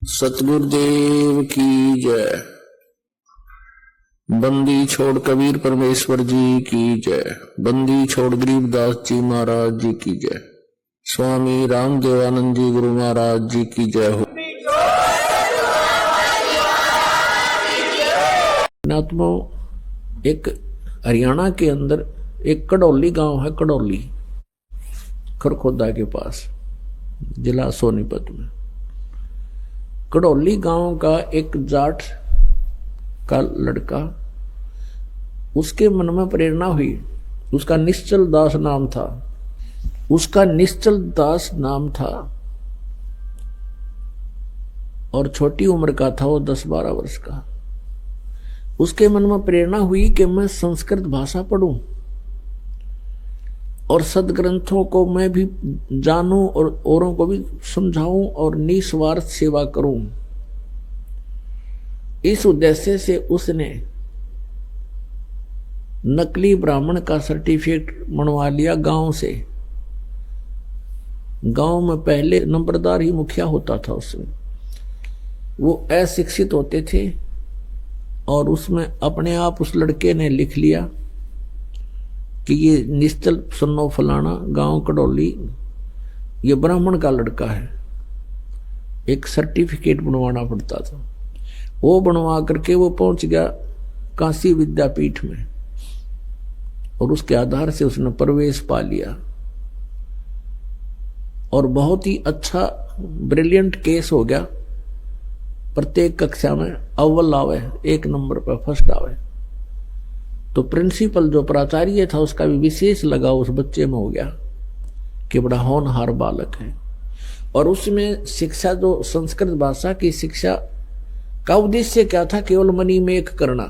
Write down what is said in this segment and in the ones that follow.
सतगुरुदेव की जय। बंदी छोड़ कबीर परमेश्वर जी की जय। बंदी छोड़ गरीबदास जी महाराज जी की जय। स्वामी रामदेवानंद जी गुरु महाराज जी की जय हो। नात्मो एक हरियाणा के अंदर एक कड़ौली गांव है, कड़ौली खरखोदा के पास, जिला सोनीपत में। कड़ौली गांव का एक जाट का लड़का, उसके मन में प्रेरणा हुई। उसका निश्चल दास नाम था। उसका निश्चल दास नाम था और छोटी उम्र का था वो, 10-12 वर्ष का। उसके मन में प्रेरणा हुई कि मैं संस्कृत भाषा पढ़ूं और सदग्रंथों को मैं भी जानूं और औरों को भी समझाऊं और निस्वार्थ सेवा करूं। इस उद्देश्य से उसने नकली ब्राह्मण का सर्टिफिकेट बनवा लिया गांव से। गांव में पहले नंबरदार ही मुखिया होता था उसमें। वो अशिक्षित होते थे और उसमें अपने आप उस लड़के ने लिख लिया कि ये निश्चल सुन्नो फलाना गांव कड़ौली, ये ब्राह्मण का लड़का है। एक सर्टिफिकेट बनवाना पड़ता था। वो बनवा करके वो पहुंच गया काशी विद्यापीठ में और उसके आधार से उसने प्रवेश पा लिया और बहुत ही अच्छा ब्रिलियंट केस हो गया। प्रत्येक कक्षा में अव्वल आवे, 1 नंबर पर फर्स्ट आवे। तो प्रिंसिपल जो प्राचार्य था उसका भी विशेष लगाव उस बच्चे में हो गया कि बड़ा होनहार बालक है। और उसमें शिक्षा, जो संस्कृत भाषा की शिक्षा का उद्देश्य क्या था? केवल मनी मेक करना।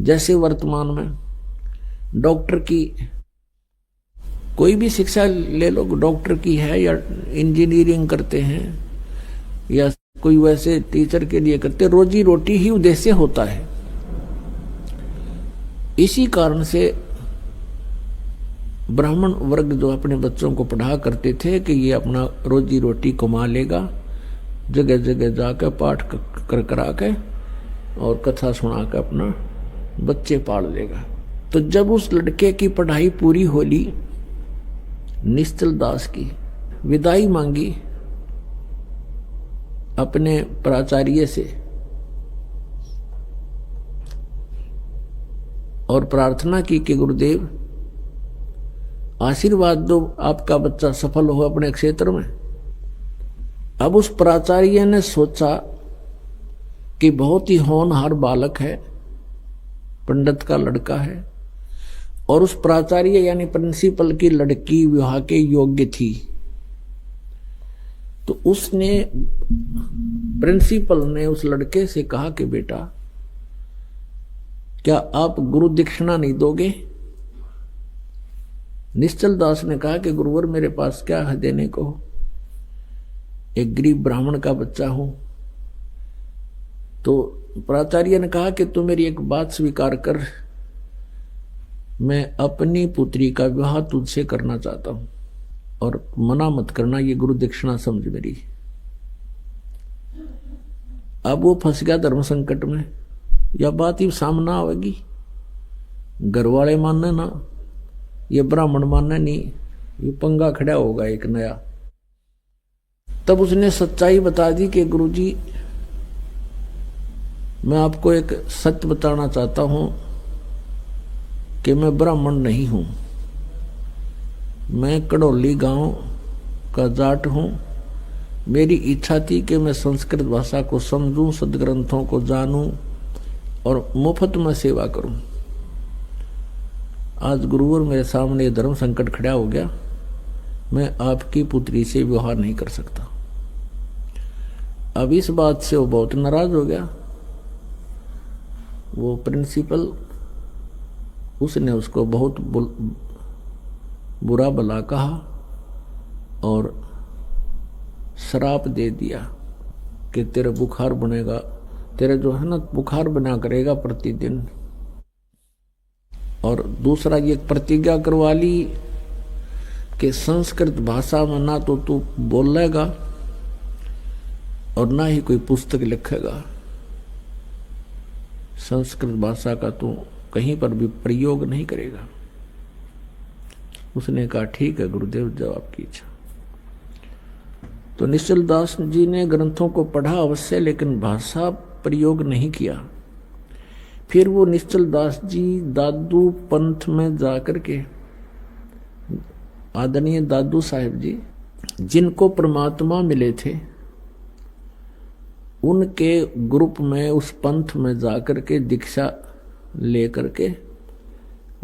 जैसे वर्तमान में डॉक्टर की कोई भी शिक्षा ले लो, डॉक्टर की है या इंजीनियरिंग करते हैं या कोई वैसे टीचर के लिए करते, रोजी रोटी ही उद्देश्य होता है। इसी कारण से ब्राह्मण वर्ग जो अपने बच्चों को पढ़ा करते थे कि ये अपना रोजी रोटी कमा लेगा, जगह जगह जाकर पाठ करा के और कथा सुना के अपना बच्चे पाल लेगा। तो जब उस लड़के की पढ़ाई पूरी होली, निश्चल दास की विदाई मांगी अपने प्राचार्य से और प्रार्थना की कि गुरुदेव आशीर्वाद दो, आपका बच्चा सफल हो अपने क्षेत्र में। अब उस प्राचार्य ने सोचा कि बहुत ही होनहार बालक है, पंडित का लड़का है और उस प्राचार्य यानी प्रिंसिपल की लड़की विवाह के योग्य थी। तो उसने, प्रिंसिपल ने उस लड़के से कहा कि बेटा क्या आप गुरु दीक्षिणा नहीं दोगे? निश्चल दास ने कहा कि गुरुवर मेरे पास क्या है देने को, एक गरीब ब्राह्मण का बच्चा हूं। तो प्राचार्य ने कहा कि तू मेरी एक बात स्वीकार कर, मैं अपनी पुत्री का विवाह तुझसे करना चाहता हूं और मना मत करना, ये गुरु दीक्षिणा समझ मेरी। अब वो फंस गया धर्म संकट में। यह बात ही सामने आवेगी, घर वाले मानने ना, ये ब्राह्मण मानने नहीं, ये पंगा खड़ा होगा एक नया। तब उसने सच्चाई बता दी कि गुरुजी मैं आपको एक सत्य बताना चाहता हूं कि मैं ब्राह्मण नहीं हूं, मैं कड़ौली गांव का जाट हूं। मेरी इच्छा थी कि मैं संस्कृत भाषा को समझूं, सदग्रंथों को जानूं और मुफ्त में सेवा करूं। आज गुरुवर मेरे सामने धर्म संकट खड़ा हो गया, मैं आपकी पुत्री से विवाह नहीं कर सकता। अब इस बात से वो बहुत नाराज हो गया। वो प्रिंसिपल, उसने उसको बहुत बुरा भला कहा और श्राप दे दिया कि तेरा बुखार बनेगा, तेरा जो है ना बुखार बना करेगा प्रतिदिन। और दूसरा ये प्रतिज्ञा करवा ली कि संस्कृत भाषा में ना तो तू बोलेगा और ना ही कोई पुस्तक लिखेगा। संस्कृत भाषा का तो कहीं पर भी प्रयोग नहीं करेगा। उसने कहा ठीक है गुरुदेव, जब आपकी इच्छा। तो निश्चल दास जी ने ग्रंथों को पढ़ा अवश्य, लेकिन भाषा प्रयोग नहीं किया। फिर वो निश्चल दास जी दादू पंथ में जाकर के, आदरणीय दादू साहेब जी जिनको परमात्मा मिले थे, उनके ग्रुप में उस पंथ में जाकर के दीक्षा लेकर के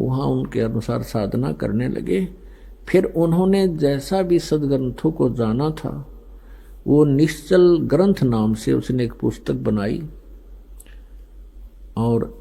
वहाँ उनके अनुसार साधना करने लगे। फिर उन्होंने जैसा भी सदग्रंथों को जाना था, वो निश्चल ग्रंथ नाम से उसने एक पुस्तक बनाई और